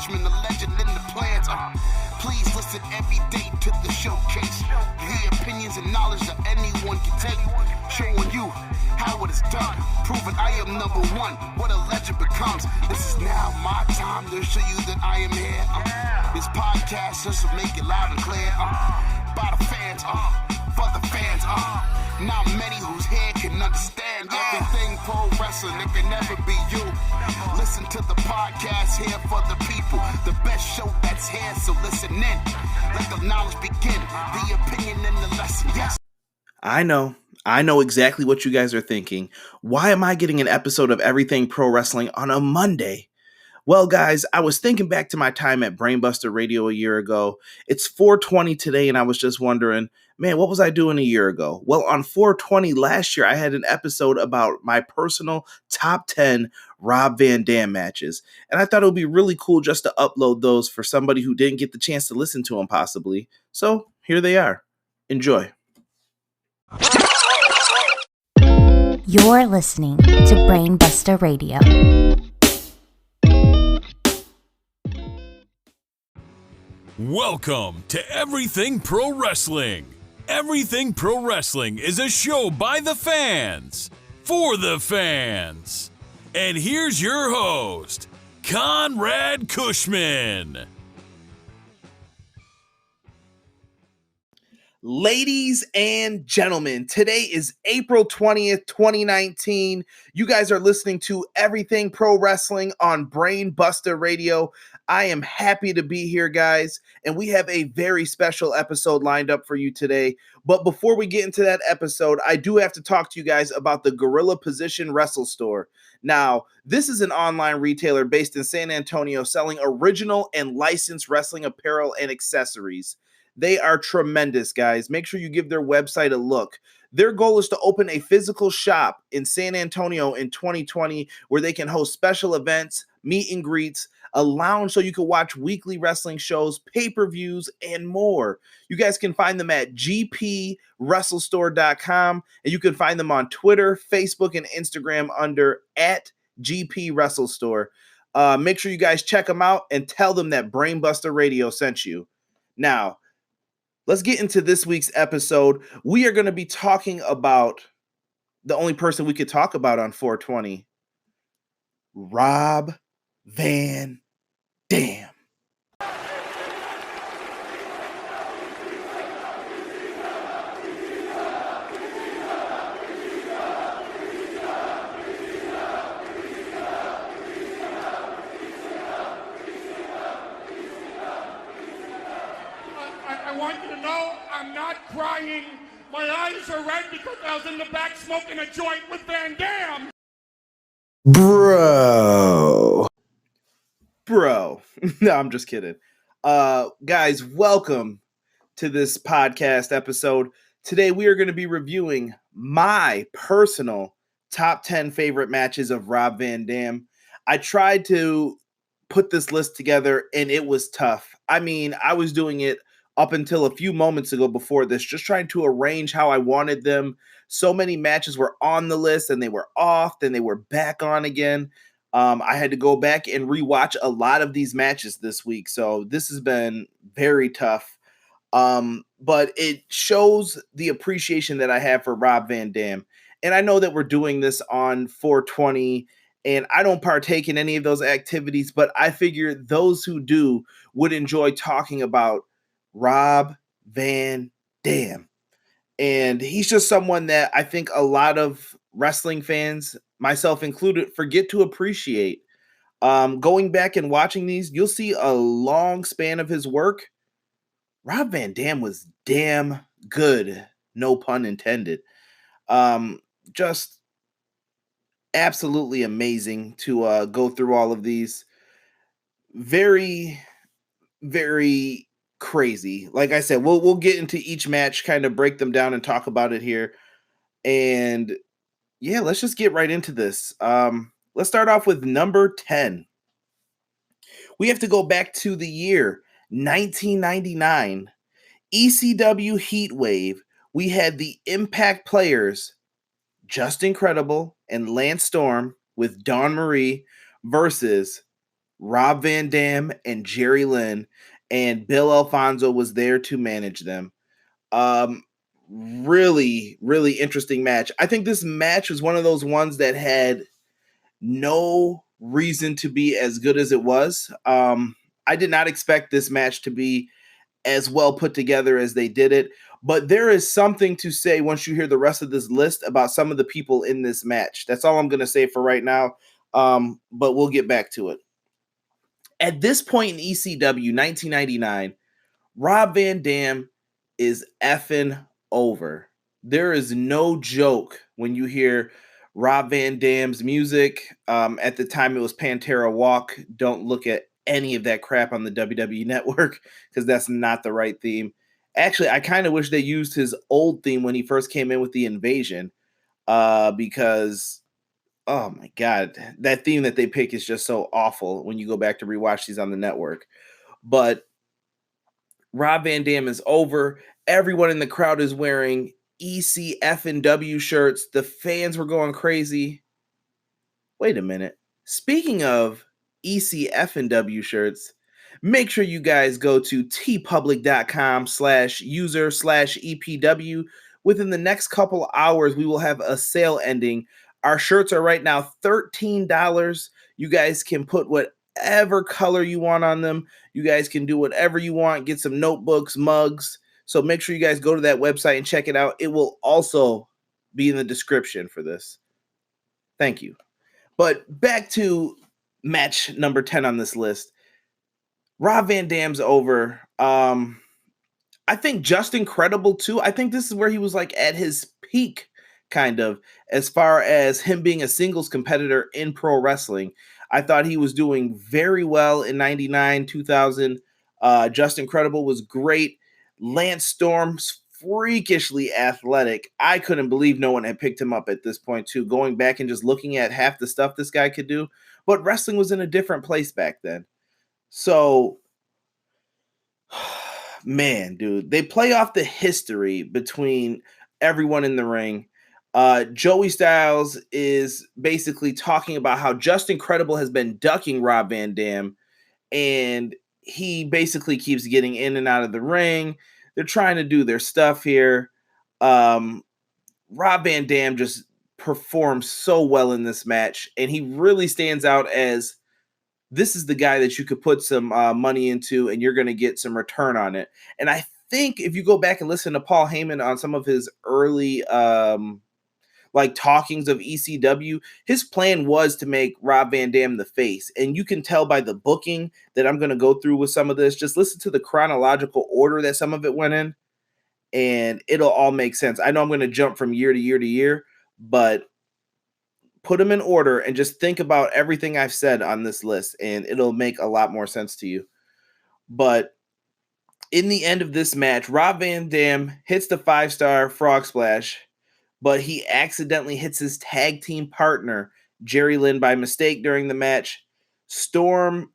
Cushman, the legend in the plans. Please listen every day to the showcase. The opinions and knowledge that anyone can take. Showing you how it is done. Proving I am number one. What a legend becomes. This is now my time to show you that I am here. This podcast just to make it loud and clear. By the fans, for the fans. Not many whose head can understand everything pro wrestling. It can never be you. Listen to the podcast here for the people. The best show that's here, so listen in. Let the knowledge begin. The opinion and the lesson. Yes. I know exactly what you guys are thinking. Why am I getting an episode of Everything Pro Wrestling on a Monday? Well, guys, I was thinking back to my time at Brainbuster Radio a year ago. It's 420 today, and I was just wondering, man, what was I doing a year ago? Well, on 420 last year, I had an episode about my personal top 10 Rob Van Dam matches. And I thought it would be really cool just to upload those for somebody who didn't get the chance to listen to them possibly. So here they are. Enjoy. You're listening to Brainbuster Radio. Welcome to Everything Pro Wrestling. Everything Pro Wrestling is a show by the fans, for the fans. And here's your host, Conrad Cushman. Ladies and gentlemen, today is April 20th, 2019. You guys are listening to Everything Pro Wrestling on Brainbuster Radio. I am happy to be here, guys, and we have a very special episode lined up for you today. But before we get into that episode, I do have to talk to you guys about the Gorilla Position Wrestle Store. Now, this is an online retailer based in San Antonio selling original and licensed wrestling apparel and accessories. They are tremendous, guys. Make sure you give their website a look. Their goal is to open a physical shop in San Antonio in 2020 where they can host special events, meet and greets, a lounge so you can watch weekly wrestling shows, pay-per-views, and more. You guys can find them at gpwrestlestore.com, and you can find them on Twitter, Facebook, and Instagram under @GPWrestleStore. Make sure you guys check them out and tell them that Brainbuster Radio sent you. Now, let's get into this week's episode. We are going to be talking about the only person we could talk about on 420, Rob Van Dam. I want you to know I'm not crying. My eyes are red because I was in the back smoking a joint with Van Dam. Bro. No, I'm just kidding. Guys, welcome to this podcast episode. Today we are going to be reviewing my personal top 10 favorite matches of Rob Van Dam. I tried to put this list together and it was tough. I mean, I was doing it up until a few moments ago before this, just trying to arrange how I wanted them. So many matches were on the list and they were off, then they were back on again. I had to go back and rewatch a lot of these matches this week. So this has been very tough. But it shows the appreciation that I have for Rob Van Dam. And I know that we're doing this on 420 and I don't partake in any of those activities, but I figure those who do would enjoy talking about Rob Van Dam. And he's just someone that I think a lot of wrestling fans, myself included, forget to appreciate. Going back and watching these, you'll see a long span of his work. Rob Van Dam was damn good, no pun intended. Just absolutely amazing to go through all of these. Very, very crazy. Like I said, we'll get into each match, kind of break them down and talk about it here. And yeah, let's just get right into this. Let's start off with number 10. We have to go back to the year 1999. ECW Heatwave. We had the Impact players, Just Incredible and Lance Storm with Dawn Marie versus Rob Van Dam and Jerry Lynn, and Bill Alfonso was there to manage them. Really, really interesting match. I think this match was one of those ones that had no reason to be as good as it was. I did not expect this match to be as well put together as they did it, but there is something to say once you hear the rest of this list about some of the people in this match. That's all I'm going to say for right now, but we'll get back to it. At this point in ECW 1999, Rob Van Dam is effing over. There is no joke when you hear Rob Van Dam's music. At the time, it was Pantera Walk. Don't look at any of that crap on the WWE Network because that's not the right theme. Actually, I kind of wish they used his old theme when he first came in with the Invasion because, oh my God, that theme that they pick is just so awful when you go back to rewatch these on the network. But Rob Van Dam is over. Everyone in the crowd is wearing ECF&W shirts. The fans were going crazy. Wait a minute. Speaking of ECF&W shirts, make sure you guys go to tpublic.com/user/EPW. Within the next couple hours, we will have a sale ending. Our shirts are right now $13. You guys can put whatever color you want on them. You guys can do whatever you want. Get some notebooks, mugs. So make sure you guys go to that website and check it out. It will also be in the description for this. Thank you. But back to match number 10 on this list. Rob Van Dam's over. I think just incredible too. I think this is where he was like at his peak, kind of, as far as him being a singles competitor in pro wrestling. I thought he was doing very well in 99, 2000. Just Incredible was great. Lance Storm's freakishly athletic. I couldn't believe no one had picked him up at this point too, going back and just looking at half the stuff this guy could do. But wrestling was in a different place back then. So, man, dude, they play off the history between everyone in the ring. Joey Styles is basically talking about how Just Incredible has been ducking Rob Van Dam, and he basically keeps getting in and out of the ring. They're trying to do their stuff here. Rob Van Dam just performs so well in this match, and he really stands out as this is the guy that you could put some money into and you're going to get some return on it. And I think if you go back and listen to Paul Heyman on some of his early like talkings of ECW, his plan was to make Rob Van Dam the face. And you can tell by the booking that I'm going to go through with some of this. Just listen to the chronological order that some of it went in, and it'll all make sense. I know I'm going to jump from year to year to year, but put them in order and just think about everything I've said on this list, and it'll make a lot more sense to you. But in the end of this match, Rob Van Dam hits the 5-star frog splash, but he accidentally hits his tag team partner, Jerry Lynn, by mistake during the match. Storm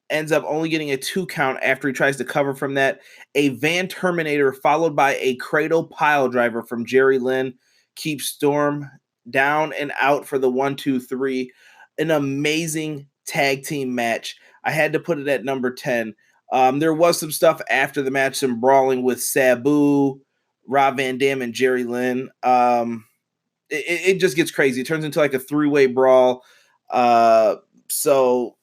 ends up only getting a 2 count after he tries to cover from that. A Van Terminator followed by a cradle pile driver from Jerry Lynn keeps Storm down and out for the 1, 2, 3. An amazing tag team match. I had to put it at number 10. There was some stuff after the match, some brawling with Sabu, Rob Van Dam, and Jerry Lynn. It just gets crazy. It turns into like a 3-way brawl. So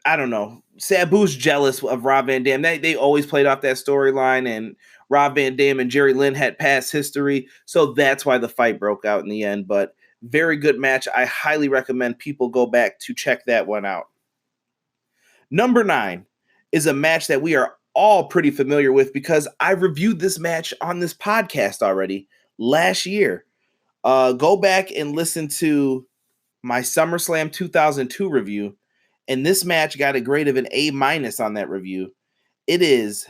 I don't know. Sabu's jealous of Rob Van Dam. They always played off that storyline, and Rob Van Dam and Jerry Lynn had past history. So that's why the fight broke out in the end. But very good match. I highly recommend people go back to check that one out. Number 9 is a match that we are all pretty familiar with because I reviewed this match on this podcast already last year. Go back and listen to my SummerSlam 2002 review, and this match got a grade of an A- on that review. It is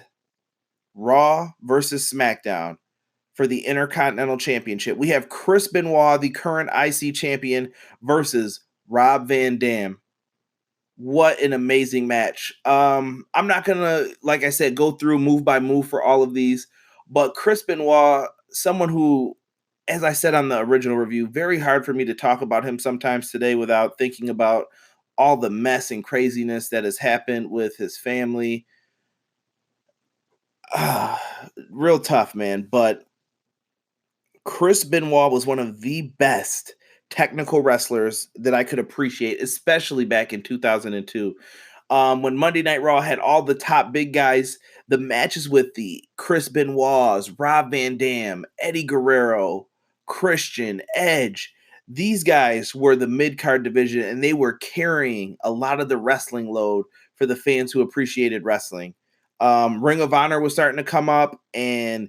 Raw versus SmackDown for the Intercontinental Championship. We have Chris Benoit, the current IC champion, versus Rob Van Dam. What an amazing match. I'm not going to, like I said, go through move by move for all of these, but Chris Benoit, someone who, as I said on the original review, very hard for me to talk about him sometimes today without thinking about all the mess and craziness that has happened with his family. Real tough, man. But Chris Benoit was one of the best technical wrestlers that I could appreciate, especially back in 2002. When Monday Night Raw had all the top big guys, the matches with the Chris Benoits, Rob Van Dam, Eddie Guerrero, Christian, Edge, these guys were the mid-card division, and they were carrying a lot of the wrestling load for the fans who appreciated wrestling. Ring of Honor was starting to come up, and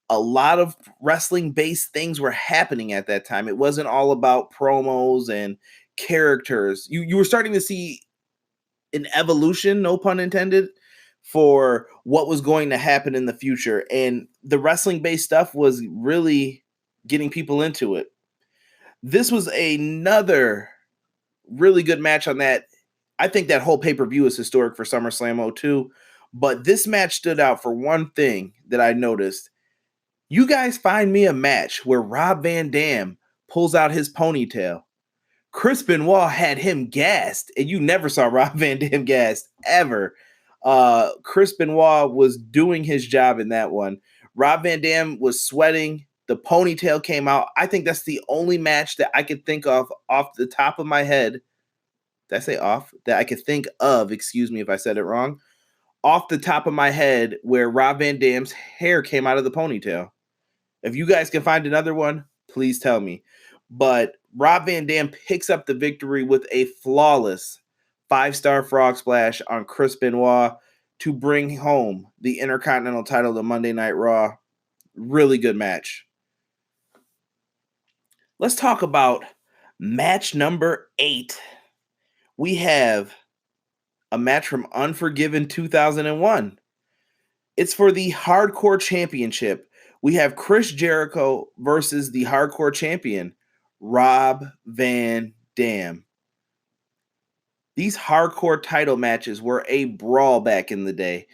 a lot of wrestling-based things were happening at that time. It wasn't all about promos and characters. You were starting to see an evolution, no pun intended, for what was going to happen in the future. And the wrestling-based stuff was really getting people into it. This was another really good match on that. I think that whole pay-per-view is historic for SummerSlam 02. But this match stood out for one thing that I noticed. You guys find me a match where Rob Van Dam pulls out his ponytail. Chris Benoit had him gassed, and you never saw Rob Van Dam gassed ever. Chris Benoit was doing his job in that one. Rob Van Dam was sweating. The ponytail came out. I think that's the only match that I could think of off the top of my head. Did I say off? That I could think of, excuse me if I said it wrong, off the top of my head where Rob Van Dam's hair came out of the ponytail. If you guys can find another one, please tell me. But Rob Van Dam picks up the victory with a flawless 5-star frog splash on Chris Benoit to bring home the Intercontinental title to Monday Night Raw. Really good match. Let's talk about match number 8. We have a match from Unforgiven 2001. It's for the Hardcore Championship. We have Chris Jericho versus the Hardcore Champion, Rob Van Dam. These Hardcore title matches were a brawl back in the day.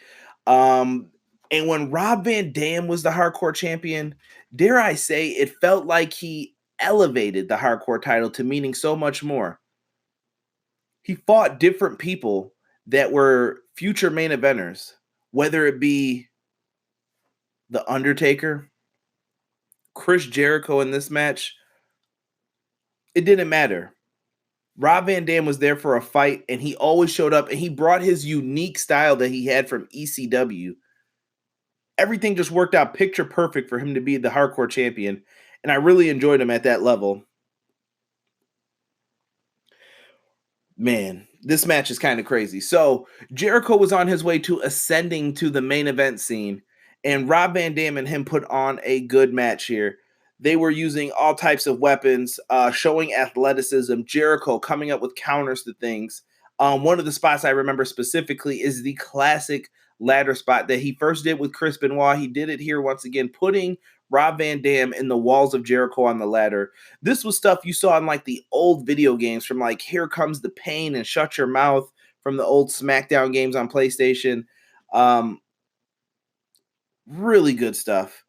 And when Rob Van Dam was the Hardcore Champion, dare I say, it felt like he elevated the Hardcore title to meaning so much more. He fought different people that were future main eventers, whether it be The Undertaker, Chris Jericho in this match. It didn't matter. Rob Van Dam was there for a fight, and he always showed up, and he brought his unique style that he had from ECW. Everything just worked out picture perfect for him to be the Hardcore Champion, and I really enjoyed him at that level. Man, this match is kind of crazy. So Jericho was on his way to ascending to the main event scene, and Rob Van Dam and him put on a good match here. They were using all types of weapons, showing athleticism, Jericho coming up with counters to things. One of the spots I remember specifically is the classic ladder spot that he first did with Chris Benoit. He did it here once again, putting Rob Van Dam in the walls of Jericho on the ladder. This was stuff you saw in like the old video games from like Here Comes the Pain and Shut Your Mouth from the old SmackDown games on PlayStation. Really good stuff.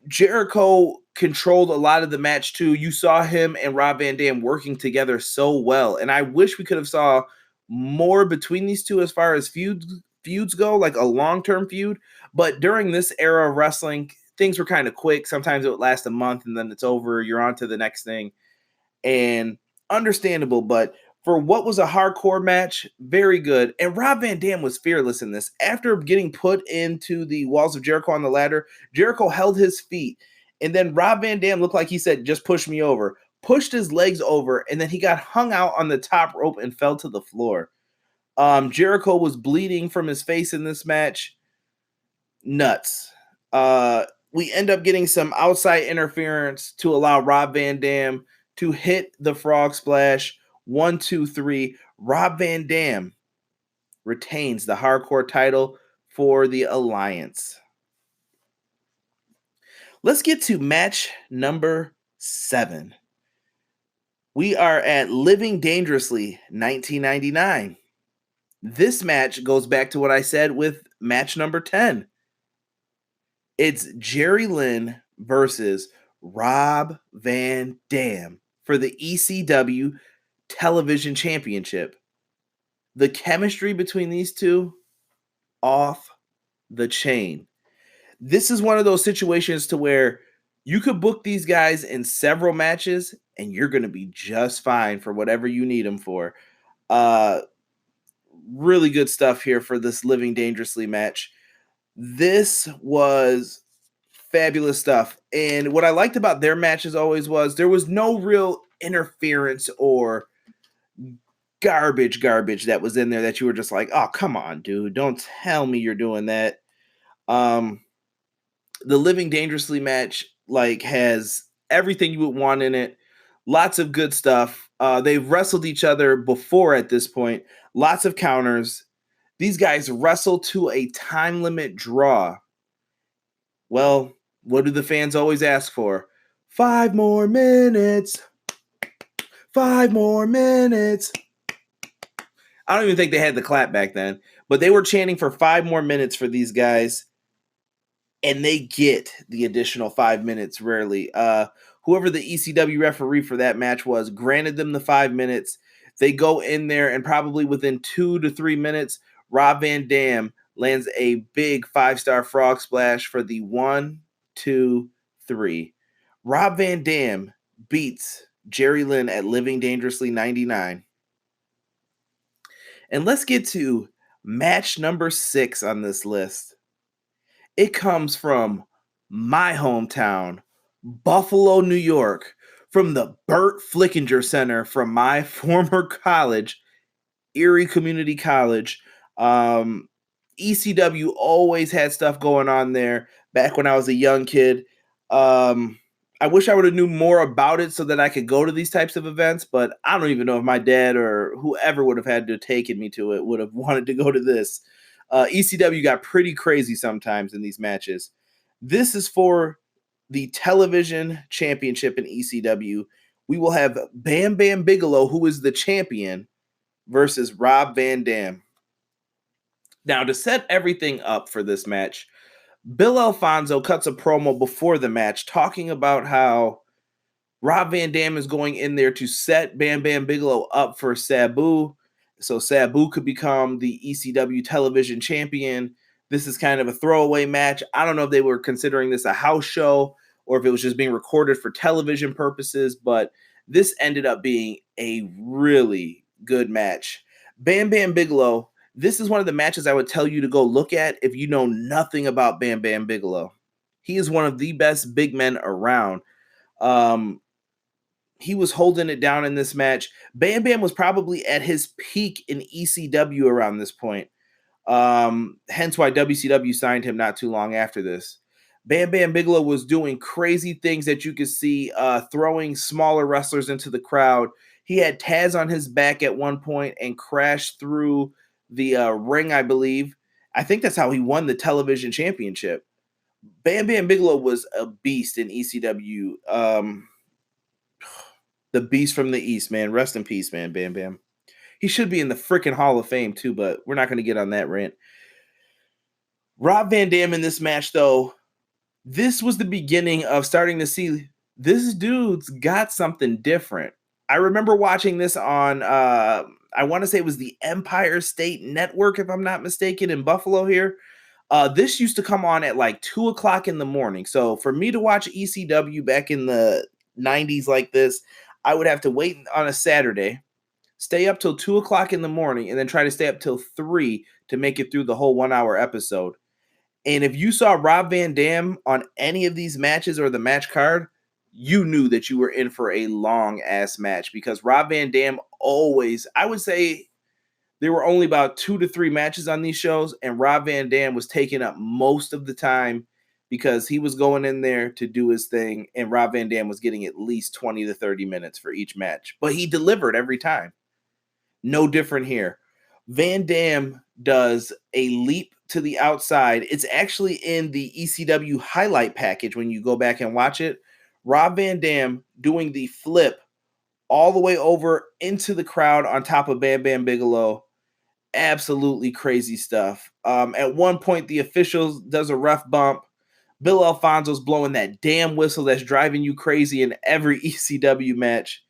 Jericho controlled a lot of the match too. You saw him and Rob Van Dam working together so well. And I wish we could have saw more between these two as far as feuds go, like a long-term feud. But during this era of wrestling, things were kind of quick. Sometimes it would last a month and then it's over. You're on to the next thing. And understandable, but for what was a hardcore match, very good. And Rob Van Dam was fearless in this. After getting put into the walls of Jericho on the ladder, Jericho held his feet. And then Rob Van Dam looked like he said, just push me over. Pushed his legs over, and then he got hung out on the top rope and fell to the floor. Jericho was bleeding from his face in this match. Nuts. We end up getting some outside interference to allow Rob Van Dam to hit the frog splash. 1, 2, 3. Rob Van Dam retains the hardcore title for the Alliance. Let's get to match number 7. We are at Living Dangerously 1999. This match goes back to what I said with match number 10. It's Jerry Lynn versus Rob Van Dam for the ECW Television Championship. The chemistry between these two, off the chain. This is one of those situations to where you could book these guys in several matches and you're going to be just fine for whatever you need them for. Really good stuff here for this Living Dangerously match. This was fabulous stuff. And what I liked about their matches always was there was no real interference or garbage that was in there that you were just like, oh, come on, dude. Don't tell me you're doing that. The Living Dangerously match has everything you would want in it. Lots of good stuff. They've wrestled each other before at this point. Lots of counters. These guys wrestle to a time limit draw. Well, what do the fans always ask for? 5 more minutes. 5 more minutes. I don't even think they had the clap back then, but they were chanting for 5 more minutes for these guys, and they get the additional 5 minutes rarely. Whoever the ECW referee for that match was granted them the 5 minutes. They go in there, and probably within 2 to 3 minutes, Rob Van Dam lands a big 5-star frog splash for the 1, 2, 3. Rob Van Dam beats Jerry Lynn at Living Dangerously 99. And let's get to match number 6 on this list. It comes from my hometown, Buffalo, New York, from the Burt Flickinger Center from my former college, Erie Community College. ECW always had stuff going on there back when I was a young kid. I wish I would have knew more about it so that I could go to these types of events, but I don't even know if my dad or whoever would have had to taken me to it would have wanted to go to this. ECW got pretty crazy sometimes in these matches. This is for the television championship in ECW. We will have Bam Bam Bigelow, who is the champion, versus Rob Van Dam. Now, to set everything up for this match, Bill Alfonso cuts a promo before the match talking about how Rob Van Dam is going in there to set Bam Bam Bigelow up for Sabu, so Sabu could become the ECW television champion. This is kind of a throwaway match. I don't know if they were considering this a house show or if it was just being recorded for television purposes, but this ended up being a really good match. Bam Bam Bigelow, this is one of the matches I would tell you to go look at if you know nothing about Bam Bam Bigelow. He is one of the best big men around. He was holding it down in this match. Bam Bam was probably at his peak in ECW around this point. Hence why WCW signed him not too long after this. Bam Bam Bigelow was doing crazy things that you could see, throwing smaller wrestlers into the crowd. He had Taz on his back at one point and crashed through the ring, I believe. I think that's how he won the television championship. Bam Bam Bigelow was a beast in ECW. The beast from the East, man. Rest in peace, man, Bam Bam. He should be in the freaking Hall of Fame, too, but we're not going to get on that rant. Rob Van Dam in this match, though, this was the beginning of starting to see this dude's got something different. I remember watching this on, I want to say it was the Empire State Network, if I'm not mistaken, in Buffalo here. This used to come on at like 2 o'clock in the morning. So for me to watch ECW back in the 90s like this, I would have to wait on a Saturday, stay up till 2 o'clock in the morning, and then try to stay up till 3 to make it through the whole 1 hour episode. And if you saw Rob Van Dam on any of these matches or the match card, you knew that you were in for a long ass match because Rob Van Dam always, I would say there were only about 2 to 3 matches on these shows, and Rob Van Dam was taking up most of the time because he was going in there to do his thing, and Rob Van Dam was getting at least 20 to 30 minutes for each match. But he delivered every time. No different here. Van Dam does a leap to the outside. It's actually in the ECW highlight package when you go back and watch it. Rob Van Dam doing the flip all the way over into the crowd on top of Bam Bam Bigelow. Absolutely crazy stuff. At one point, the officials does a ref bump. Bill Alfonso's blowing that damn whistle that's driving you crazy in every ECW match.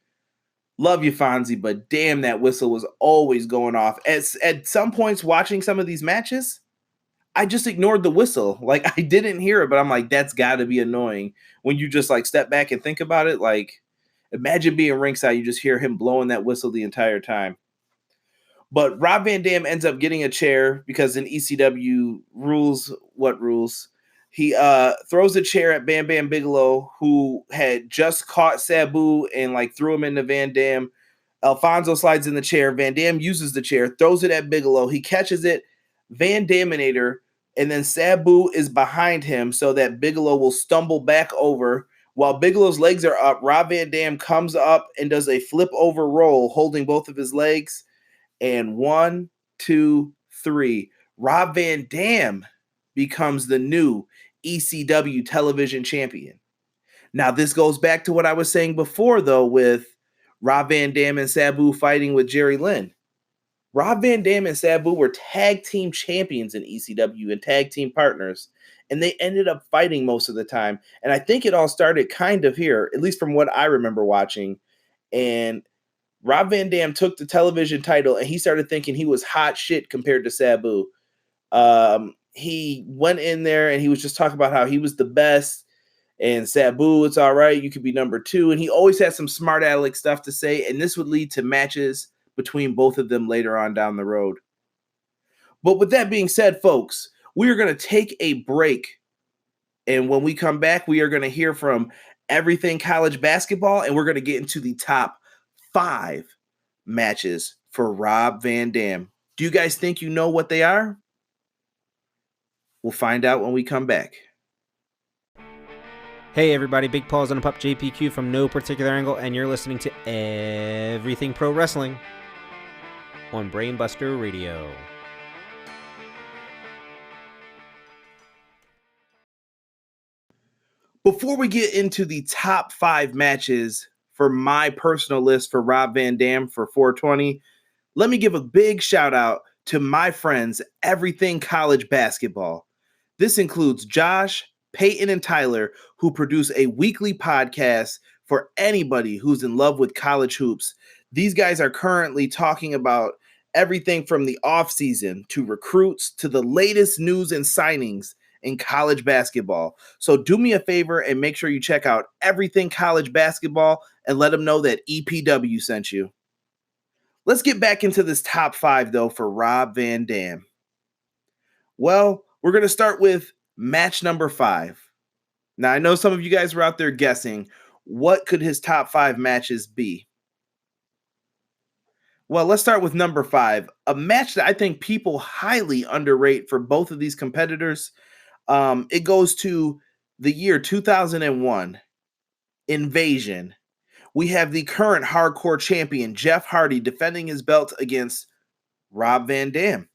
Love you, Fonzie, but damn, that whistle was always going off. At some points watching some of these matches, I just ignored the whistle. Like, I didn't hear it, but I'm like, that's got to be annoying when you just like step back and think about it. Like, imagine being ringside, you just hear him blowing that whistle the entire time. But Rob Van Dam ends up getting a chair because in ECW rules, what rules? He throws a chair at Bam Bam Bigelow, who had just caught Sabu and like threw him into Van Dam. Alfonso slides in the chair. Van Dam uses the chair, throws it at Bigelow. He catches it, Van Daminator, and then Sabu is behind him so that Bigelow will stumble back over. While Bigelow's legs are up, Rob Van Dam comes up and does a flip over roll, holding both of his legs. And 1, 2, 3, Rob Van Dam becomes the new ECW television champion. Now, this goes back to what I was saying before, though, with Rob Van Dam and Sabu fighting with Jerry Lynn. Rob Van Dam and Sabu were tag team champions in ECW and tag team partners, and they ended up fighting most of the time. And I think it all started kind of here, at least from what I remember watching. And Rob Van Dam took the television title and he started thinking he was hot shit compared to Sabu. He went in there and he was just talking about how he was the best and Sabu, it's all right. You could be number 2. And he always had some smart aleck stuff to say. And this would lead to matches between both of them later on down the road. But with that being said, folks, we are going to take a break. And when we come back, we are going to hear from everything college basketball. And we're going to get into the top 5 matches for Rob Van Dam. Do you guys think you know what they are? We'll find out when we come back. Hey everybody, Big Paws on a Pup JPQ from No Particular Angle, and you're listening to Everything Pro Wrestling on Brainbuster Radio. Before we get into the top 5 matches for my personal list for Rob Van Dam for 420, let me give a big shout out to my friends Everything College Basketball. This includes Josh, Peyton, and Tyler, who produce a weekly podcast for anybody who's in love with college hoops. These guys are currently talking about everything from the offseason to recruits to the latest news and signings in college basketball. So do me a favor and make sure you check out Everything College Basketball and let them know that EPW sent you. Let's get back into this top 5, though, for Rob Van Dam. Well, we're going to start with match number 5. Now, I know some of you guys were out there guessing, what could his top 5 matches be? Well, let's start with number 5, a match that I think people highly underrate for both of these competitors. It goes to the year 2001, Invasion. We have the current hardcore champion, Jeff Hardy, defending his belt against Rob Van Dam.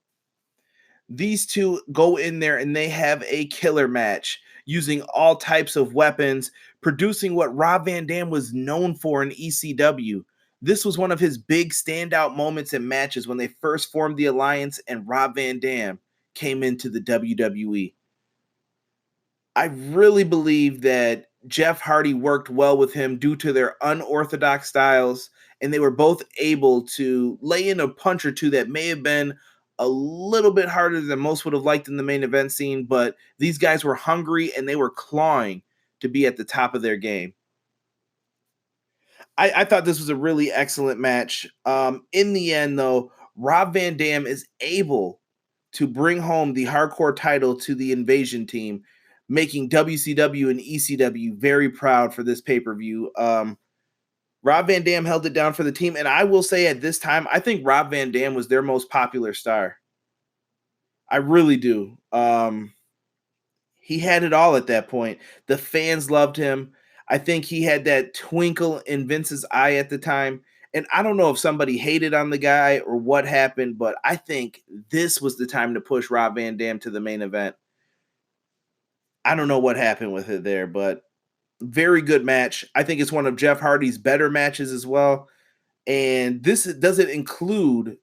These two go in there and they have a killer match using all types of weapons, producing what Rob Van Dam was known for in ECW. This was one of his big standout moments in matches when they first formed the alliance and Rob Van Dam came into the WWE. I really believe that Jeff Hardy worked well with him due to their unorthodox styles, and they were both able to lay in a punch or two that may have been a little bit harder than most would have liked in the main event scene, but these guys were hungry and they were clawing to be at the top of their game. I thought this was a really excellent match. In the end, though, Rob Van Dam is able to bring home the hardcore title to the Invasion team, making WCW and ECW very proud for this pay-per-view. Rob Van Dam held it down for the team, and I will say at this time, I think Rob Van Dam was their most popular star. I really do. He had it all at that point. The fans loved him. I think he had that twinkle in Vince's eye at the time. And I don't know if somebody hated on the guy or what happened, but I think this was the time to push Rob Van Dam to the main event. I don't know what happened with it there, but very good match. I think it's one of Jeff Hardy's better matches as well. And this doesn't include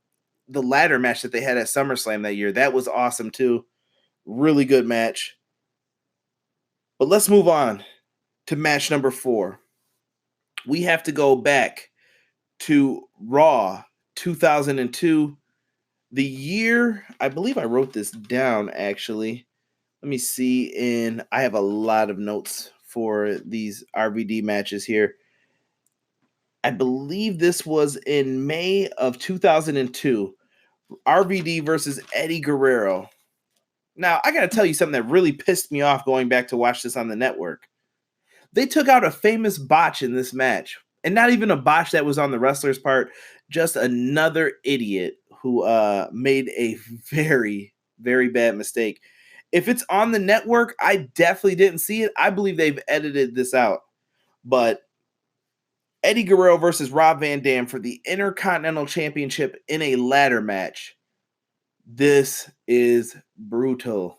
the ladder match that they had at SummerSlam that year. That was awesome too. Really good match. But let's move on to match number 4. We have to go back to Raw 2002. The year, I believe I wrote this down actually. Let me see. I have a lot of notes for these RVD matches here. I believe this was in May of 2002. RVD versus Eddie Guerrero. Now, I got to tell you something that really pissed me off going back to watch this on the network. They took out a famous botch in this match. And not even a botch that was on the wrestler's part, just another idiot who made a very, very bad mistake. If it's on the network, I definitely didn't see it. I believe they've edited this out. But Eddie Guerrero versus Rob Van Dam for the Intercontinental Championship in a ladder match. This is brutal.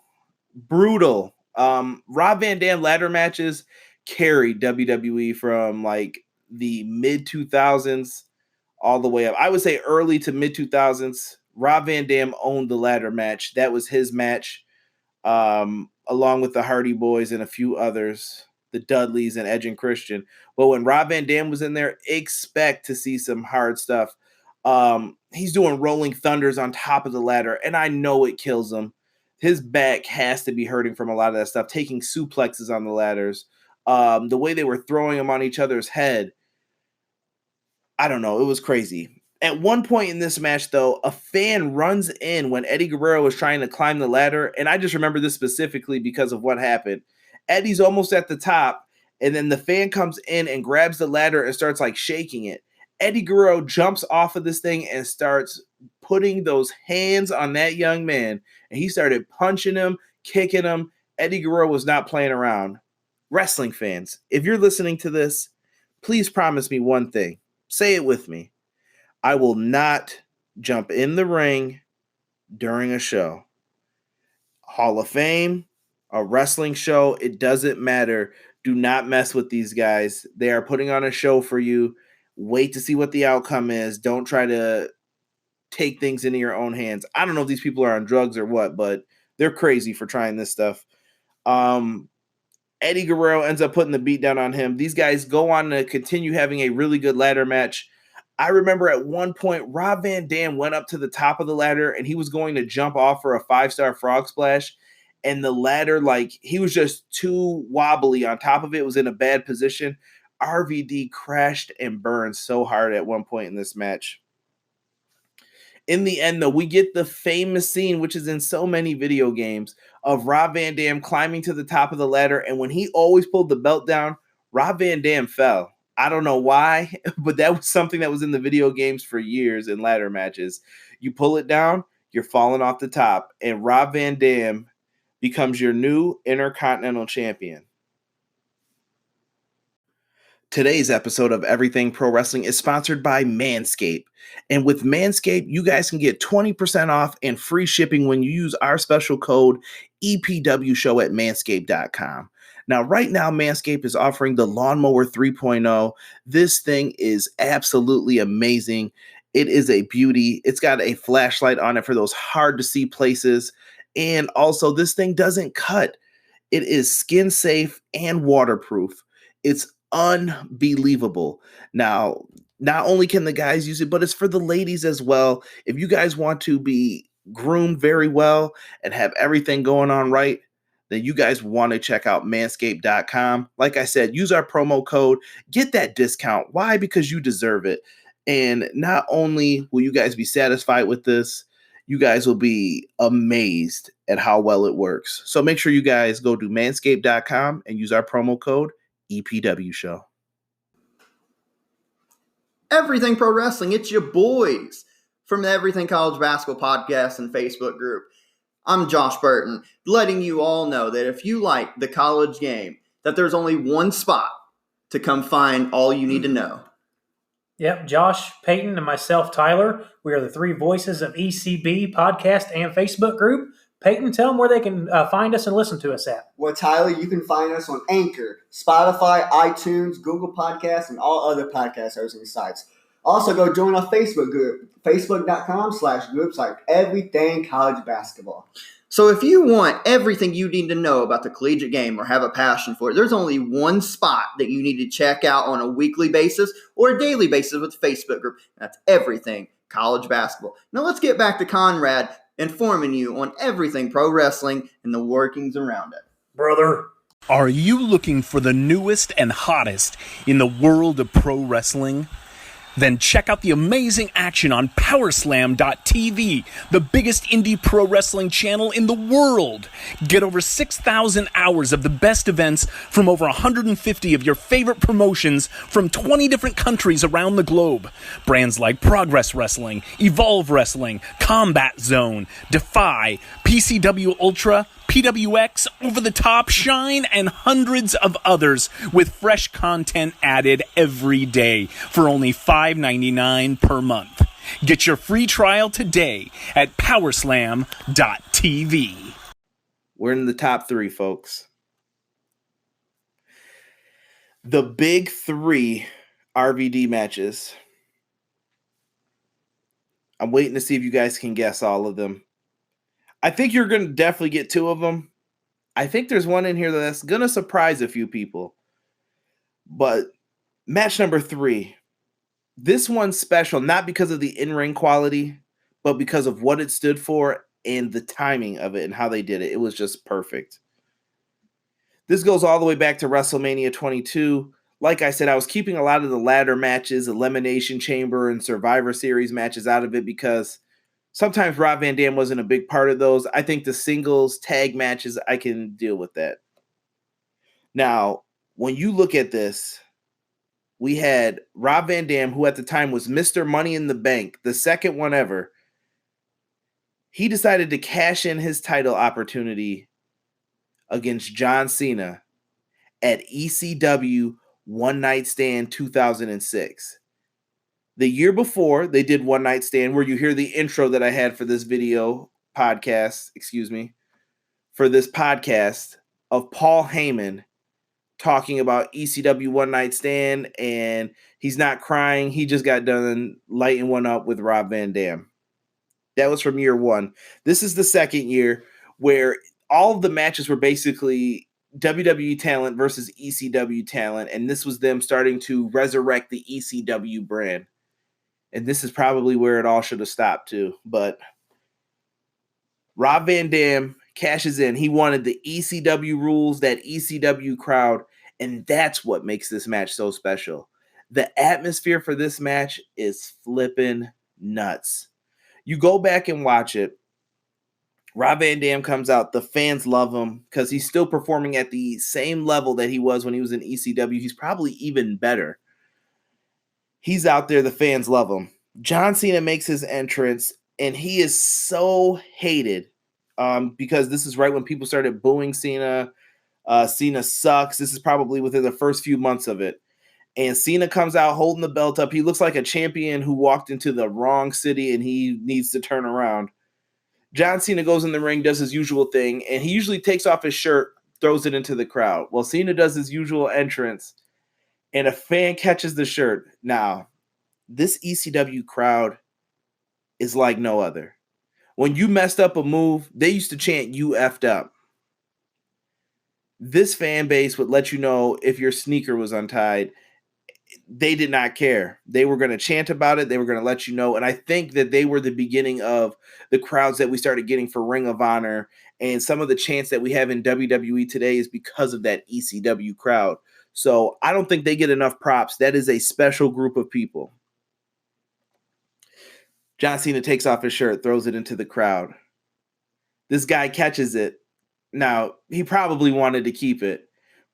Brutal. Rob Van Dam ladder matches carried WWE from like the mid 2000s all the way up. I would say early to mid 2000s. Rob Van Dam owned the ladder match. That was his match, along with the Hardy Boys and a few others, the Dudleys and Edge and Christian. But when Rob Van Dam was in there, expect to see some hard stuff. He's doing rolling thunders on top of the ladder, and I know it kills him. His back has to be hurting from a lot of that stuff, taking suplexes on the ladders. The way they were throwing them on each other's head, I don't know. It was crazy. At one point in this match, though, a fan runs in when Eddie Guerrero was trying to climb the ladder, and I just remember this specifically because of what happened. Eddie's almost at the top, and then the fan comes in and grabs the ladder and starts like shaking it. Eddie Guerrero jumps off of this thing and starts putting those hands on that young man, and he started punching him, kicking him. Eddie Guerrero was not playing around. Wrestling fans, if you're listening to this, please promise me one thing. Say it with me. I will not jump in the ring during a show. Hall of Fame, a wrestling show, it doesn't matter. Do not mess with these guys. They are putting on a show for you. Wait to see what the outcome is. Don't try to take things into your own hands. I don't know if these people are on drugs or what, but they're crazy for trying this stuff. Eddie Guerrero ends up putting the beat down on him. These guys go on to continue having a really good ladder match. I remember at one point, Rob Van Dam went up to the top of the ladder and he was going to jump off for a 5-star frog splash. And the ladder, like, he was just too wobbly on top of it. It was in a bad position. RVD crashed and burned so hard at one point in this match. In the end, though, we get the famous scene, which is in so many video games, of Rob Van Dam climbing to the top of the ladder. And when he always pulled the belt down, Rob Van Dam fell. I don't know why, but that was something that was in the video games for years in ladder matches. You pull it down, you're falling off the top, and Rob Van Dam becomes your new Intercontinental Champion. Today's episode of Everything Pro Wrestling is sponsored by Manscaped. And with Manscaped, you guys can get 20% off and free shipping when you use our special code EPWShow at manscaped.com. Now, right now, Manscaped is offering the Lawnmower 3.0. This thing is absolutely amazing. It is a beauty. It's got a flashlight on it for those hard to see places. And also, this thing doesn't cut. It is skin safe and waterproof. It's unbelievable. Now, not only can the guys use it, but it's for the ladies as well. If you guys want to be groomed very well and have everything going on right, then you guys want to check out manscaped.com. Like I said, use our promo code, get that discount. Why? Because you deserve it. And not only will you guys be satisfied with this, you guys will be amazed at how well it works. So make sure you guys go to manscaped.com and use our promo code EPW Show. Everything Pro Wrestling, it's your boys from the Everything College Basketball Podcast and Facebook group. I'm Josh Burton, letting you all know that if you like the college game, that there's only one spot to come find all you need to know. Yep, Josh, Peyton, and myself, Tyler. We are the three voices of ECB podcast and Facebook group. Peyton, tell them where they can find us and listen to us at. Well, Tyler, you can find us on Anchor, Spotify, iTunes, Google Podcasts, and all other podcast hosting sites. Also, go join our Facebook group, facebook.com/groups like Everything College Basketball. So if you want everything you need to know about the collegiate game or have a passion for it, there's only one spot that you need to check out on a weekly basis or a daily basis with the Facebook group. That's everything college basketball. Now let's get back to Conrad informing you on everything pro wrestling and the workings around it. Brother. Are you looking for the newest and hottest in the world of pro wrestling? Then check out the amazing action on Powerslam.tv, the biggest indie pro wrestling channel in the world. Get over 6,000 hours of the best events from over 150 of your favorite promotions from 20 different countries around the globe. Brands like Progress Wrestling, Evolve Wrestling, Combat Zone, Defy, PCW Ultra, PWX, Over the Top, Shine, and hundreds of others with fresh content added every day for only $5.99 per month. Get your free trial today at Powerslam.tv. We're in the top 3, folks. The big 3 RVD matches. I'm waiting to see if you guys can guess all of them. I think you're going to definitely get 2 of them. I think there's one in here that's going to surprise a few people. But match number 3, this one's special, not because of the in-ring quality, but because of what it stood for and the timing of it and how they did it. It was just perfect. This goes all the way back to WrestleMania 22. Like I said, I was keeping a lot of the ladder matches, Elimination Chamber, and Survivor Series matches out of it because sometimes Rob Van Dam wasn't a big part of those. I think the singles, tag matches, I can deal with that. Now, when you look at this, we had Rob Van Dam, who at the time was Mr. Money in the Bank, the second one ever. He decided to cash in his title opportunity against John Cena at ECW One Night Stand 2006. The year before, they did One Night Stand, where you hear the intro that I had for this for this podcast of Paul Heyman talking about ECW One Night Stand, and he's not crying. He just got done lighting one up with Rob Van Dam. That was from year 1. This is the second year where all of the matches were basically WWE talent versus ECW talent, and this was them starting to resurrect the ECW brand. And this is probably where it all should have stopped too. But Rob Van Dam cashes in. He wanted the ECW rules, that ECW crowd, and that's what makes this match so special. The atmosphere for this match is flipping nuts. You go back and watch it. Rob Van Dam comes out. The fans love him because he's still performing at the same level that he was when he was in ECW. He's probably even better. He's out there. The fans love him. John Cena makes his entrance, and he is so hated because this is right when people started booing Cena. Cena sucks. This is probably within the first few months of it. And Cena comes out holding the belt up. He looks like a champion who walked into the wrong city, and he needs to turn around. John Cena goes in the ring, does his usual thing, and he usually takes off his shirt, throws it into the crowd. Well, Cena does his usual entrance, and a fan catches the shirt. Now, this ECW crowd is like no other. When you messed up a move, they used to chant, "You effed up." This fan base would let you know if your sneaker was untied. They did not care. They were going to chant about it. They were going to let you know. And I think that they were the beginning of the crowds that we started getting for Ring of Honor. And some of the chants that we have in WWE today is because of that ECW crowd. So I don't think they get enough props. That is a special group of people. John Cena takes off his shirt, throws it into the crowd. This guy catches it. Now, he probably wanted to keep it.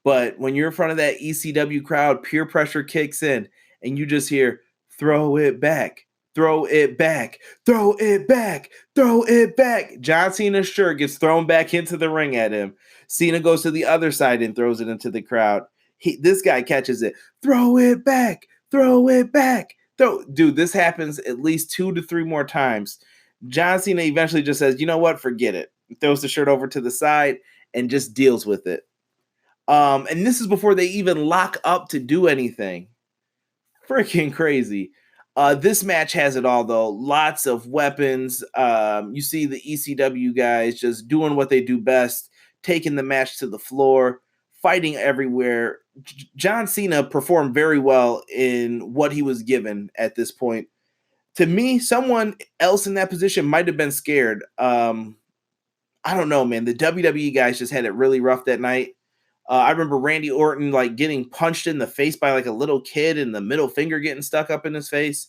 But when you're in front of that ECW crowd, peer pressure kicks in, and you just hear, "Throw it back, throw it back, throw it back, throw it back." John Cena's shirt gets thrown back into the ring at him. Cena goes to the other side and throws it into the crowd. This guy catches it. "Throw it back, throw it back." Dude, this happens at least 2 to 3 more times. John Cena eventually just says, "You know what? Forget it." He throws the shirt over to the side and just deals with it. And this is before they even lock up to do anything. Freaking crazy. This match has it all, though. Lots of weapons. You see the ECW guys just doing what they do best, taking the match to the floor, fighting everywhere. John Cena performed very well in what he was given at this point. To me, someone else in that position might have been scared. I don't know, man. The WWE guys just had it really rough that night. I remember Randy Orton like getting punched in the face by like a little kid and the middle finger getting stuck up in his face.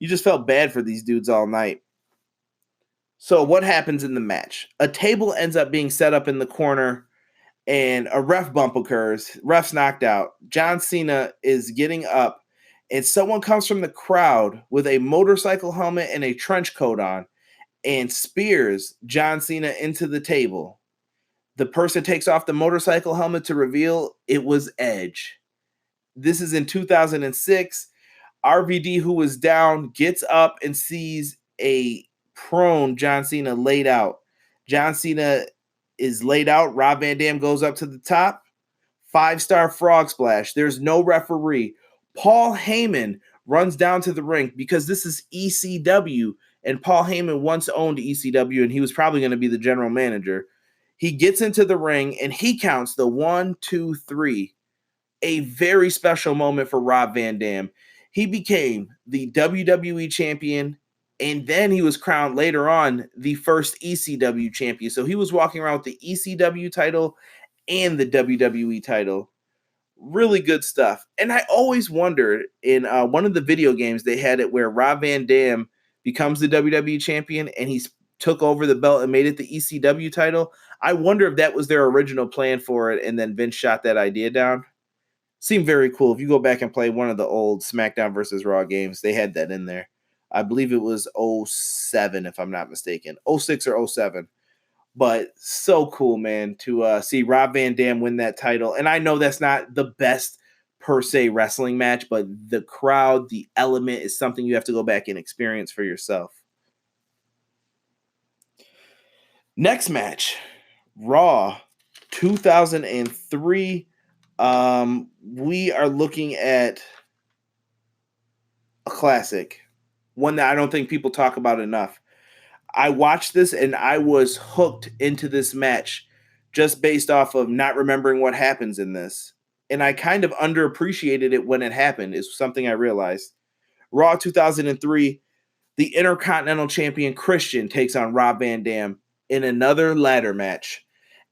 You just felt bad for these dudes all night. So what happens in the match? A table ends up being set up in the corner and a ref bump occurs. Ref's knocked out. John Cena is getting up and someone comes from the crowd with a motorcycle helmet and a trench coat on and spears John Cena into the table. The person takes off the motorcycle helmet to reveal it was Edge. This is in 2006. RVD, who was down, gets up and sees a prone John Cena laid out. John Cena is laid out. Rob Van Dam goes up to the top. 5-star frog splash. There's no referee. Paul Heyman runs down to the ring because this is ECW, and Paul Heyman once owned ECW, and he was probably going to be the general manager. He gets into the ring, and he counts the 1, 2, 3. A very special moment for Rob Van Dam. He became the WWE champion, and then he was crowned later on the first ECW champion. So he was walking around with the ECW title and the WWE title. Really good stuff. And I always wondered, in one of the video games, they had it where Rob Van Dam becomes the WWE champion, and he took over the belt and made it the ECW title. I wonder if that was their original plan for it, and then Vince shot that idea down. Seemed very cool. If you go back and play one of the old SmackDown versus Raw games, they had that in there. I believe it was 07, if I'm not mistaken. 06 or 07. But so cool, man, to see Rob Van Dam win that title. And I know that's not the best per se wrestling match, but the crowd, the element is something you have to go back and experience for yourself. Next match, Raw 2003. We are looking at a classic, one that I don't think people talk about enough. I watched this and I was hooked into this match just based off of not remembering what happens in this. And I kind of underappreciated it when it happened, is something I realized. Raw 2003, the Intercontinental Champion Christian takes on Rob Van Dam in another ladder match.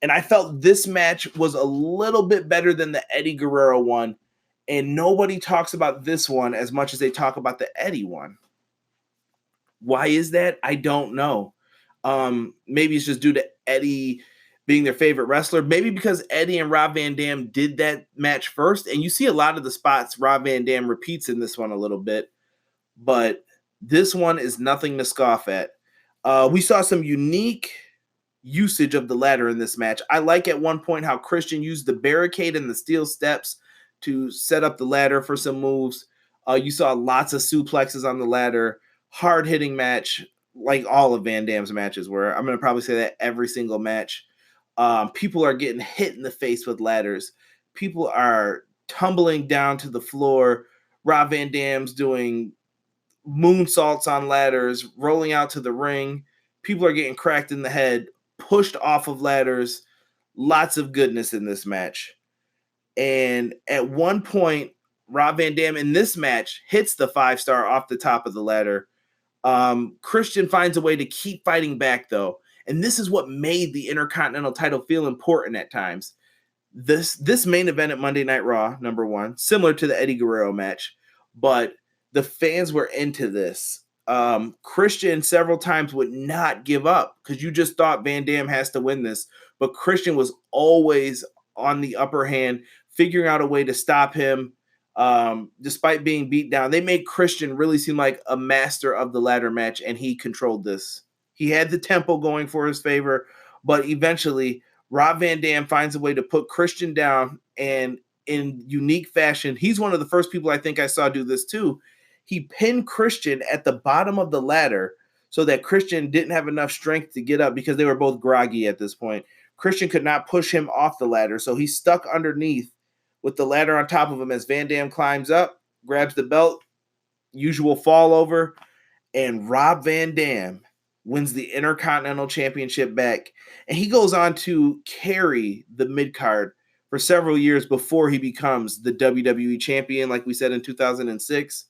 And I felt this match was a little bit better than the Eddie Guerrero one. And nobody talks about this one as much as they talk about the Eddie one. Why is that? I don't know. Maybe it's just due to Eddie being their favorite wrestler. Maybe because Eddie and Rob Van Dam did that match first. And you see a lot of the spots Rob Van Dam repeats in this one a little bit. But this one is nothing to scoff at. We saw some unique usage of the ladder in this match. I like at one point how Christian used the barricade and the steel steps to set up the ladder for some moves. You saw lots of suplexes on the ladder. Hard-hitting match, like all of Van Dam's matches were. I'm going to probably say that every single match. People are getting hit in the face with ladders. People are tumbling down to the floor. Rob Van Dam's doing moonsaults on ladders, rolling out to the ring. People are getting cracked in the head, pushed off of ladders. Lots of goodness in this match. And at one point, Rob Van Dam in this match hits the 5-star off the top of the ladder. Christian finds a way to keep fighting back, though. And this is what made the Intercontinental title feel important at times. This main event at Monday Night Raw, number one, similar to the Eddie Guerrero match, but the fans were into this. Christian several times would not give up because you just thought Van Dam has to win this. But Christian was always on the upper hand, figuring out a way to stop him. Despite being beat down, they made Christian really seem like a master of the ladder match, and he controlled this. He had the tempo going for his favor, but eventually Rob Van Dam finds a way to put Christian down, and in unique fashion, he's one of the first people I think I saw do this too. He pinned Christian at the bottom of the ladder so that Christian didn't have enough strength to get up because they were both groggy at this point. Christian could not push him off the ladder, so he's stuck underneath with the ladder on top of him as Van Dam climbs up, grabs the belt, usual fall over, and Rob Van Dam wins the Intercontinental Championship back, and he goes on to carry the mid-card for several years before he becomes the WWE champion, like we said in 2006.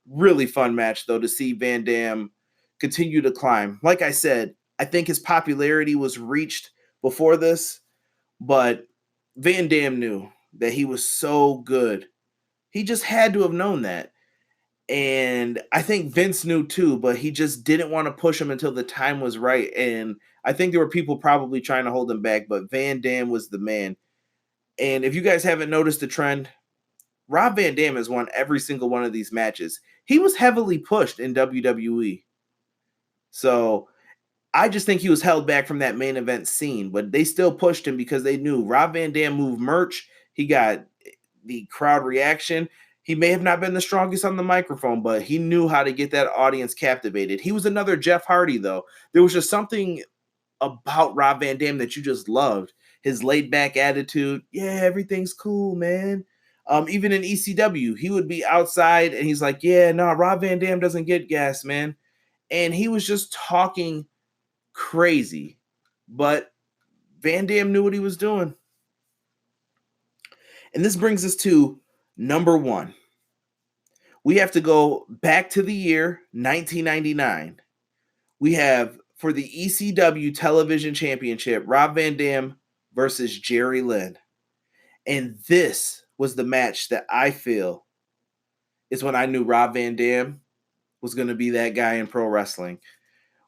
Really fun match, though, to see Van Dam continue to climb. Like I said, I think his popularity was reached before this, but Van Dam knew that he was so good. He just had to have known that. And I think Vince knew too, but he just didn't want to push him until the time was right. And I think there were people probably trying to hold him back, but Van Dam was the man. And if you guys haven't noticed the trend, Rob Van Dam has won every single one of these matches. He was heavily pushed in WWE. So I just think he was held back from that main event scene, but they still pushed him because they knew Rob Van Dam moved merch. He got the crowd reaction. He may have not been the strongest on the microphone, but he knew how to get that audience captivated. He was another Jeff Hardy, though. There was just something about Rob Van Dam that you just loved. His laid-back attitude. Yeah, everything's cool, man. Even in ECW, he would be outside, and he's like, yeah, no, Rob Van Dam doesn't get gas, man. And he was just talking crazy. But Van Dam knew what he was doing. And this brings us to number one. We have to go back to the year 1999. We have, for the ECW Television Championship, Rob Van Dam versus Jerry Lynn. And this was the match that I feel is when I knew Rob Van Dam was going to be that guy in pro wrestling.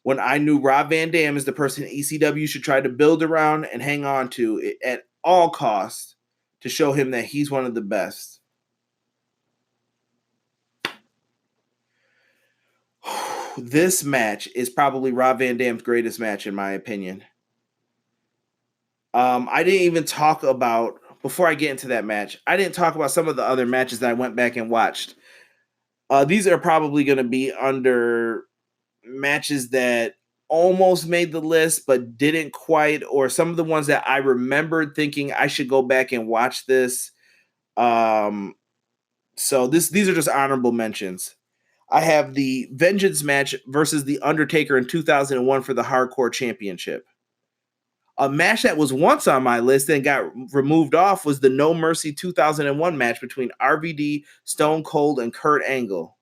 When I knew Rob Van Dam is the person ECW should try to build around and hang on to at all costs to show him that he's one of the best. This match is probably Rob Van Dam's greatest match, in my opinion. I didn't even talk about, before I get into that match, I didn't talk about some of the other matches that I went back and watched. These are probably going to be under matches that almost made the list but didn't quite, or some of the ones that I remembered thinking I should go back and watch this. So these are just honorable mentions. I have the Vengeance match versus The Undertaker in 2001 for the Hardcore Championship. A match that was once on my list and got removed off was the No Mercy 2001 match between RVD, Stone Cold, and Kurt Angle.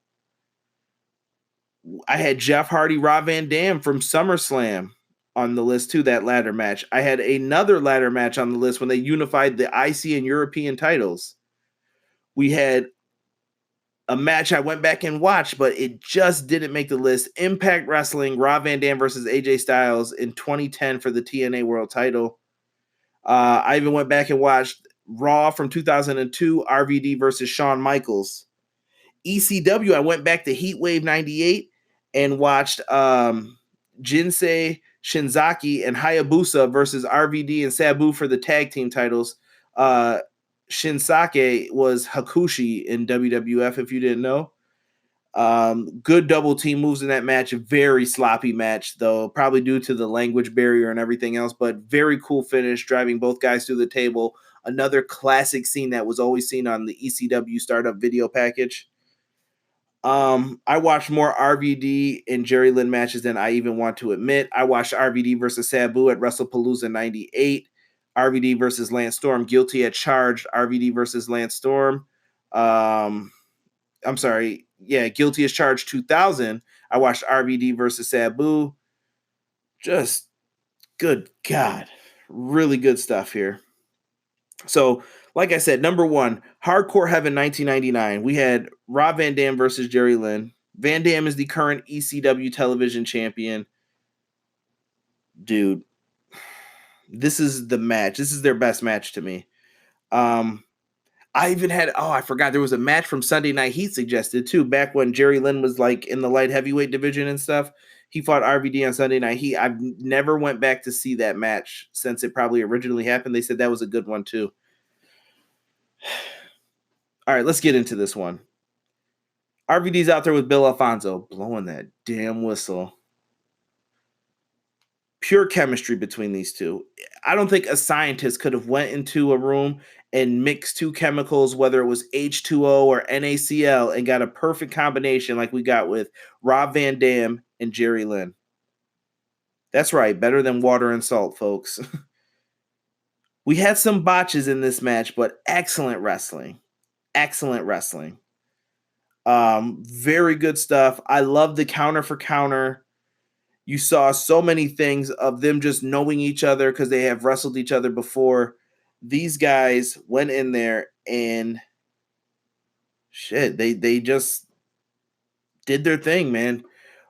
I had Jeff Hardy, Rob Van Dam from SummerSlam on the list too, that ladder match. I had another ladder match on the list when they unified the IC and European titles. We had a match I went back and watched, but it just didn't make the list. Impact Wrestling, Rob Van Dam versus AJ Styles in 2010 for the TNA World title. I even went back and watched Raw from 2002, RVD versus Shawn Michaels. ECW, I went back to Heatwave 98 and watched Jinsei Shinzaki and Hayabusa versus RVD and Sabu for the tag team titles. Shinsake was Hakushi in WWF, if you didn't know. Good double team moves in that match. Very sloppy match, though, probably due to the language barrier and everything else, but very cool finish, driving both guys through the table. Another classic scene that was always seen on the ECW startup video package. I watched more RVD and Jerry Lynn matches than I even want to admit. I watched RVD versus Sabu at WrestlePalooza 98. RVD versus Lance Storm, Guilty at Charged, RVD versus Lance Storm. Guilty as Charged 2000. I watched RVD versus Sabu. Just good God. Really good stuff here. So, like I said, number one, Hardcore Heaven 1999. We had Rob Van Dam versus Jerry Lynn. Van Dam is the current ECW television champion. Dude, this is the match. This is their best match to me. I even had, I forgot, there was a match from Sunday Night Heat suggested too, back when Jerry Lynn was like in the light heavyweight division and stuff. He fought RVD on Sunday Night Heat. I've never went back to see that match since it probably originally happened. They said that was a good one too. All right, let's get into this one. RVD's out there with Bill Alfonso, blowing that damn whistle. Pure chemistry between these two. I don't think a scientist could have went into a room and mixed two chemicals, whether it was H2O or NaCl, and got a perfect combination like we got with Rob Van Dam and Jerry Lynn. That's right, better than water and salt, folks. We had some botches in this match, but excellent wrestling. Excellent wrestling. Very good stuff. I love the counter for counter. You saw so many things of them just knowing each other because they have wrestled each other before. These guys went in there and shit, they just did their thing, man.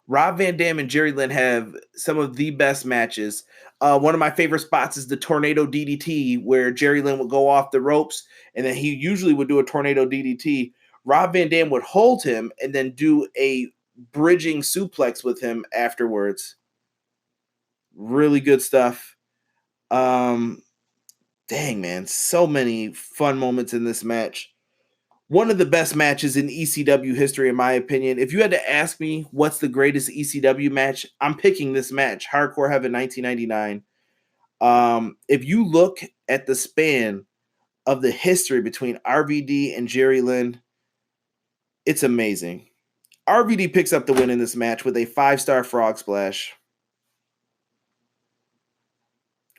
Rob Van Dam and Jerry Lynn have some of the best matches. One of my favorite spots is the tornado DDT, where Jerry Lynn would go off the ropes, and then he usually would do a tornado DDT. Rob Van Dam would hold him and then do a bridging suplex with him afterwards. Really good stuff. Dang, man, so many fun moments in this match. One of the best matches in ECW history, in my opinion. If you had to ask me what's the greatest ECW match, I'm picking this match, Hardcore Heaven 1999. If you look at the span of the history between RVD and Jerry Lynn, it's amazing. RVD picks up the win in this match with a 5-star frog splash.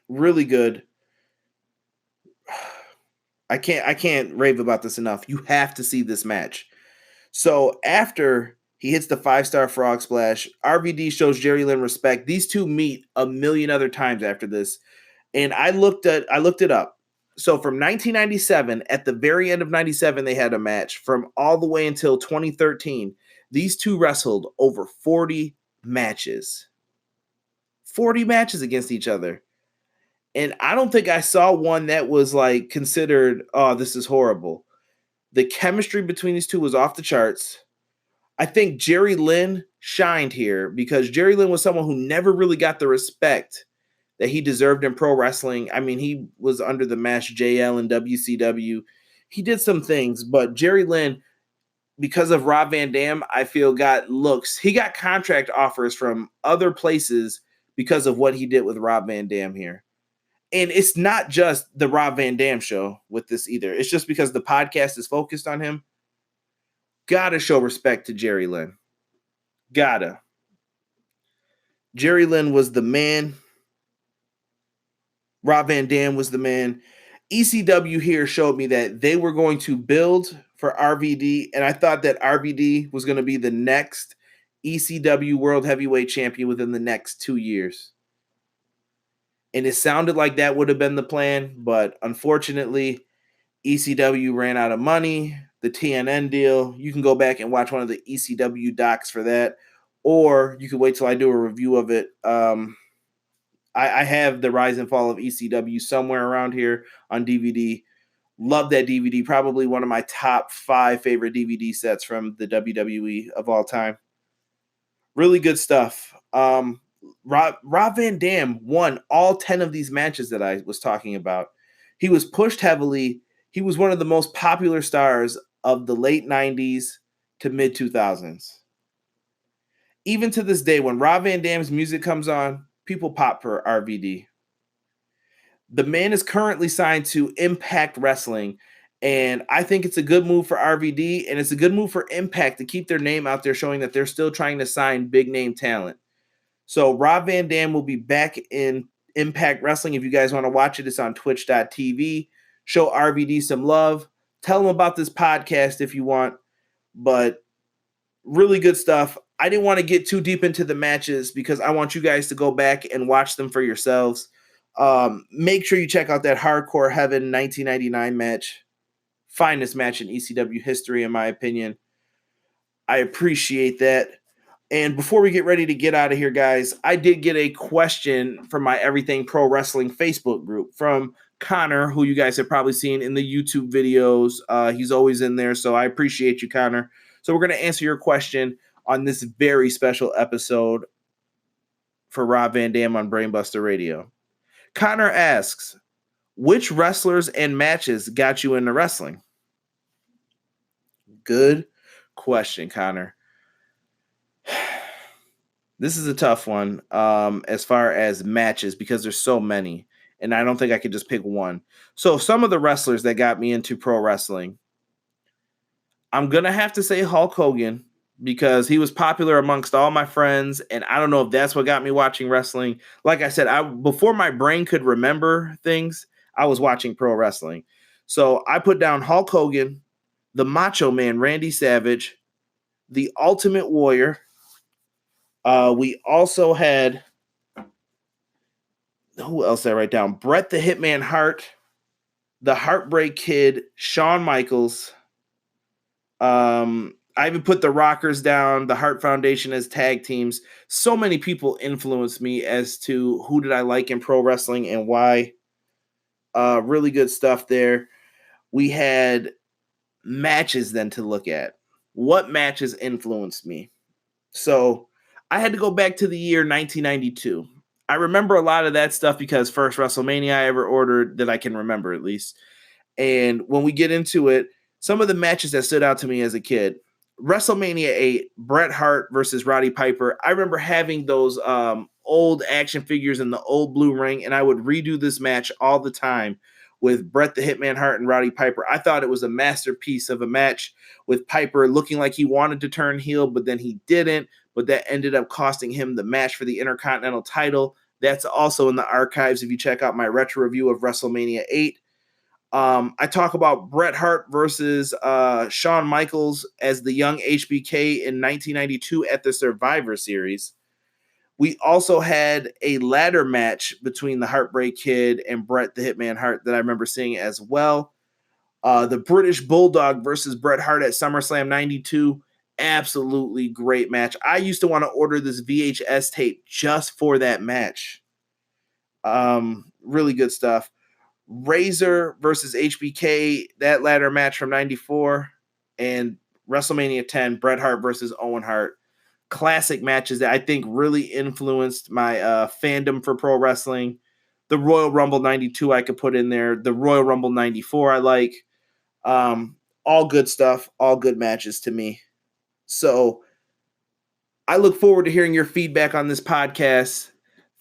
Really good. I can't rave about this enough. You have to see this match. So after he hits the 5-star frog splash, RVD shows Jerry Lynn respect. These two meet a million other times after this. And I looked it up. So from 1997, at the very end of 97, they had a match. From all the way until 2013, these two wrestled over 40 matches. 40 matches against each other. And I don't think I saw one that was like considered, oh, this is horrible. The chemistry between these two was off the charts. I think Jerry Lynn shined here because Jerry Lynn was someone who never really got the respect that he deserved in pro wrestling. I mean, he was under the Mash JL and WCW. He did some things, but Jerry Lynn, because of Rob Van Dam, I feel got looks. He got contract offers from other places because of what he did with Rob Van Dam here. And it's not just the Rob Van Dam show with this either. It's just because the podcast is focused on him. Gotta show respect to Jerry Lynn. Gotta. Jerry Lynn was the man. Rob Van Dam was the man. ECW here showed me that they were going to build for RVD, and I thought that RVD was going to be the next ECW World Heavyweight Champion within the next 2 years. And it sounded like that would have been the plan, but unfortunately, ECW ran out of money. The TNN deal, you can go back and watch one of the ECW docs for that, or you can wait till I do a review of it. I have the Rise and Fall of ECW somewhere around here on DVD. Love that DVD. Probably one of my top 5 favorite DVD sets from the WWE of all time. Really good stuff. Rob Van Dam won all 10 of these matches that I was talking about. He was pushed heavily. He was one of the most popular stars of the late 90s to mid 2000s. Even to this day, when Rob Van Dam's music comes on, people pop for RVD. The man is currently signed to Impact Wrestling, and I think it's a good move for RVD, and it's a good move for Impact to keep their name out there, showing that they're still trying to sign big name talent. So Rob Van Dam will be back in Impact Wrestling. If you guys want to watch it, it's on twitch.tv. Show RVD some love. Tell him about this podcast if you want. But really good stuff. I didn't want to get too deep into the matches because I want you guys to go back and watch them for yourselves. Make sure you check out that Hardcore Heaven 1999 match. Finest match in ECW history, in my opinion. I appreciate that. And before we get ready to get out of here, guys, I did get a question from my Everything Pro Wrestling Facebook group from Connor, who you guys have probably seen in the YouTube videos. He's always in there, so I appreciate you, Connor. So we're going to answer your question on this very special episode for Rob Van Dam on Brainbuster Radio. Connor asks, which wrestlers and matches got you into wrestling? Good question, Connor. This is a tough one as far as matches because there's so many, and I don't think I could just pick one. So some of the wrestlers that got me into pro wrestling, I'm going to have to say Hulk Hogan because he was popular amongst all my friends, and I don't know if that's what got me watching wrestling. Like I said, before my brain could remember things, I was watching pro wrestling. So I put down Hulk Hogan, the Macho Man Randy Savage, the Ultimate Warrior. We also had, who else did I write down? Bret the Hitman Hart, the Heartbreak Kid, Shawn Michaels. I even put the Rockers down, the Hart Foundation as tag teams. So many people influenced me as to who did I like in pro wrestling and why. Really good stuff there. We had matches then to look at. What matches influenced me? So I had to go back to the year 1992. I remember a lot of that stuff because first WrestleMania I ever ordered that I can remember at least. And when we get into it, some of the matches that stood out to me as a kid, WrestleMania 8, Bret Hart versus Roddy Piper. I remember having those old action figures in the old blue ring, and I would redo this match all the time with Bret the Hitman Hart and Roddy Piper. I thought it was a masterpiece of a match with Piper looking like he wanted to turn heel, but then he didn't, but that ended up costing him the match for the Intercontinental title. That's also in the archives if you check out my retro review of WrestleMania 8. I talk about Bret Hart versus Shawn Michaels as the young HBK in 1992 at the Survivor Series. We also had a ladder match between the Heartbreak Kid and Bret the Hitman Hart that I remember seeing as well. The British Bulldog versus Bret Hart at SummerSlam 92. Absolutely great match. I used to want to order this VHS tape just for that match. Really good stuff. Razor versus HBK, that ladder match from 94, and WrestleMania 10, Bret Hart versus Owen Hart. Classic matches that I think really influenced my fandom for pro wrestling. The Royal Rumble 92 I could put in there. The Royal Rumble 94 I like. All good stuff, all good matches to me. So I look forward to hearing your feedback on this podcast.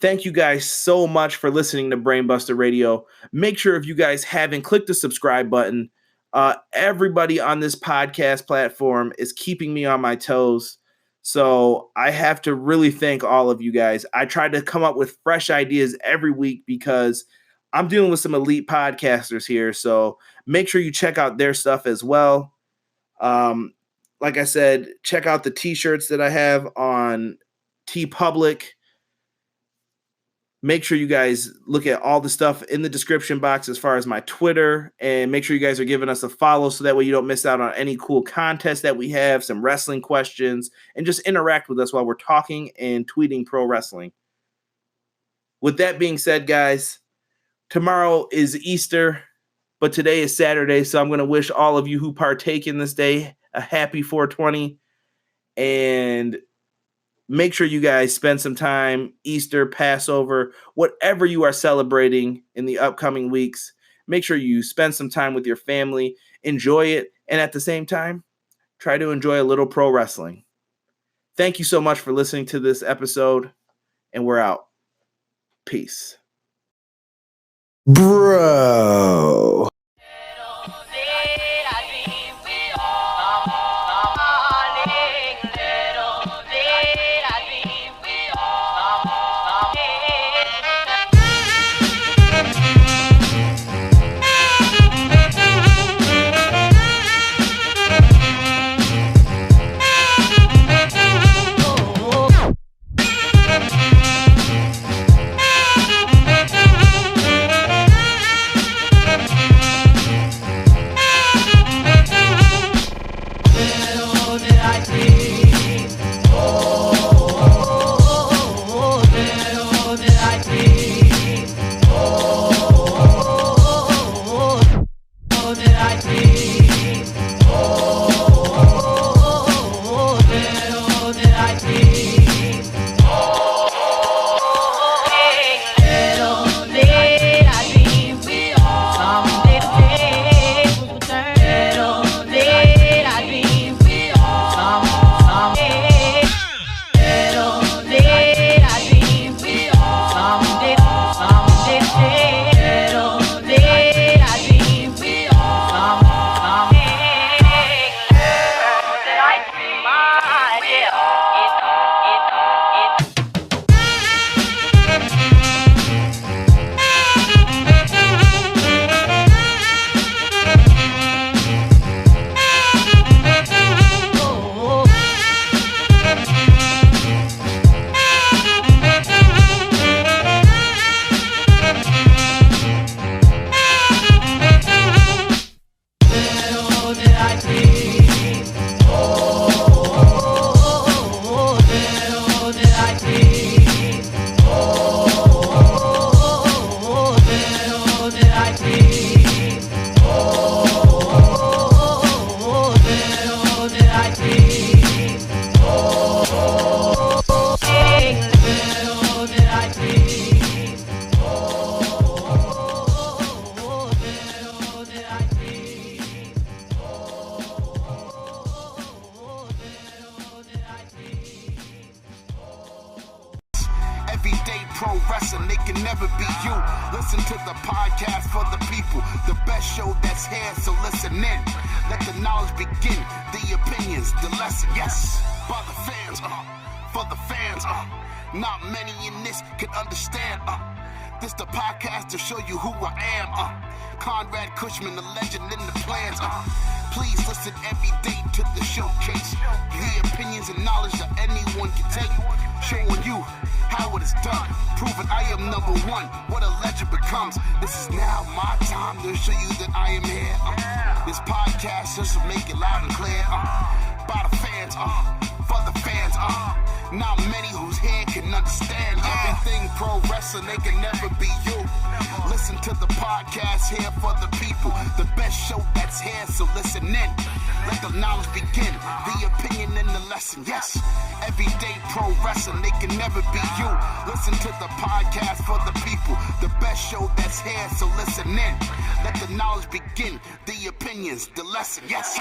Thank you guys so much for listening to Brainbuster Radio. Make sure if you guys haven't, click the subscribe button. Everybody on this podcast platform is keeping me on my toes. So I have to really thank all of you guys. I try to come up with fresh ideas every week because I'm dealing with some elite podcasters here. So make sure you check out their stuff as well. Like I said, check out the t-shirts that I have on TeePublic. Make sure you guys look at all the stuff in the description box as far as my Twitter, and make sure you guys are giving us a follow so that way you don't miss out on any cool contests that we have, some wrestling questions, and just interact with us while we're talking and tweeting pro wrestling. With that being said, guys, tomorrow is Easter, but today is Saturday, so I'm going to wish all of you who partake in this day a happy 420, and make sure you guys spend some time, Easter, Passover, whatever you are celebrating in the upcoming weeks. Make sure you spend some time with your family, enjoy it, and at the same time, try to enjoy a little pro wrestling. Thank you so much for listening to this episode, and we're out. Peace. Bro. pro wrestling, they can never be you. Listen to the podcast for the people, the best show that's here, so listen in. Let the knowledge begin, the opinions, the lesson, yes. By the fans, for the fans, not many in this can understand, this the podcast to show you who I am, Conrad Cushman, the legend in the plans, please listen every day to the showcase, the opinions and knowledge that anyone can take, showing you how it is done, proving I am number one, what a legend becomes. This is now my time to show you that I am here, this podcast just to make it loud and clear, by the fans, for the fans, not many whose head can understand everything pro wrestling, they can never be you. Listen to the podcast here for the people, the best show that's here, so listen in. Let the knowledge begin, the opinion and the lesson, yes. Everyday pro wrestling, they can never be you. Listen to the podcast for the people, the best show that's here, so listen in. Let the knowledge begin, the opinions, the lesson, yes.